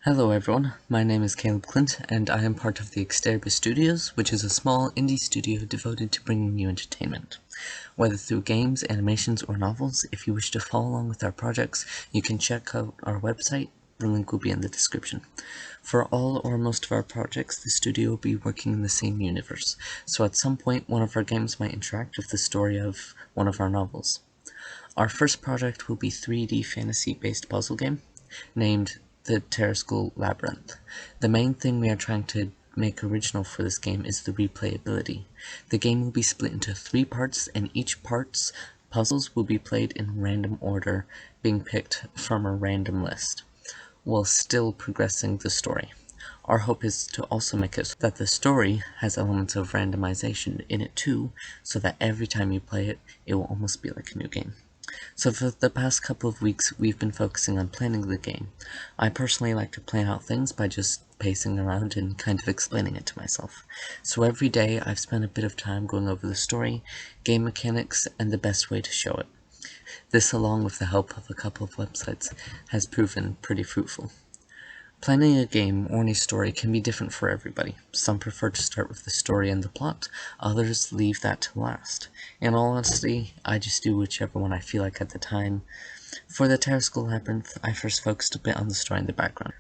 Hello everyone, my name is Caleb Clint, and I am part of the ExterabisStudios, which is a small indie studio devoted to bringing you entertainment. Whether through games, animations, or novels, if you wish to follow along with our projects, you can check out our website. The link will be in the description. For all or most of our projects, the studio will be working in the same universe, so at some point one of our games might interact with the story of one of our novels. Our first project will be a 3D fantasy-based puzzle game, named the Terescul Labyrinth. The main thing we are trying to make original for this game is the replayability. The game will be split into 3 parts, and each part's puzzles will be played in random order, being picked from a random list, while still progressing the story. Our hope is to also make it so that the story has elements of randomization in it too, so that every time you play it, it will almost be like a new game. So for the past couple of weeks, we've been focusing on planning the game. I personally like to plan out things by just pacing around and kind of explaining it to myself. So every day, I've spent a bit of time going over the story, game mechanics, and the best way to show it. This, along with the help of a couple of websites, has proven pretty fruitful. Planning a game or any story can be different for everybody. Some prefer to start with the story and the plot, others leave that to last. In all honesty, I just do whichever one I feel like at the time. For the Terescul Labyrinth, I first focused a bit on the story and the background.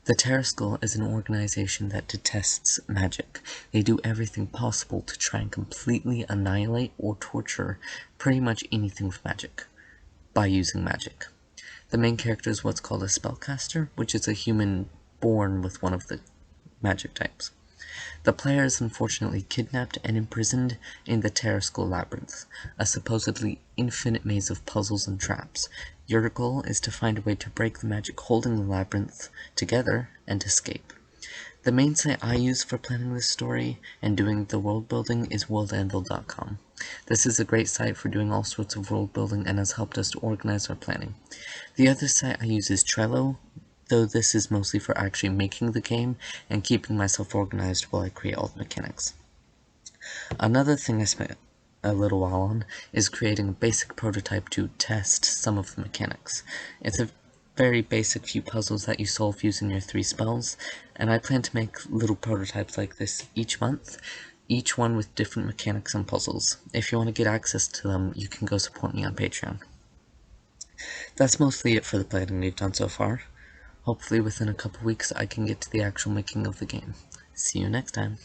The Terescul is an organization that detests magic. They do everything possible to try and completely annihilate or torture pretty much anything with magic, by using magic. The main character is what's called a spellcaster, which is a human born with one of the magic types. The player is unfortunately kidnapped and imprisoned in the Terescul Labyrinth, a supposedly infinite maze of puzzles and traps. Your goal is to find a way to break the magic holding the labyrinth together and escape. The main site I use for planning this story and doing the world building is worldanvil.com. This is a great site for doing all sorts of world building and has helped us to organize our planning. The other site I use is Trello, though this is mostly for actually making the game and keeping myself organized while I create all the mechanics. Another thing I spent a little while on is creating a basic prototype to test some of the mechanics. It's a very basic few puzzles that you solve using your 3 spells, and I plan to make little prototypes like this each month, each one with different mechanics and puzzles. If you want to get access to them, you can go support me on Patreon. That's mostly it for the planning we've done so far. Hopefully within a couple weeks I can get to the actual making of the game. See you next time.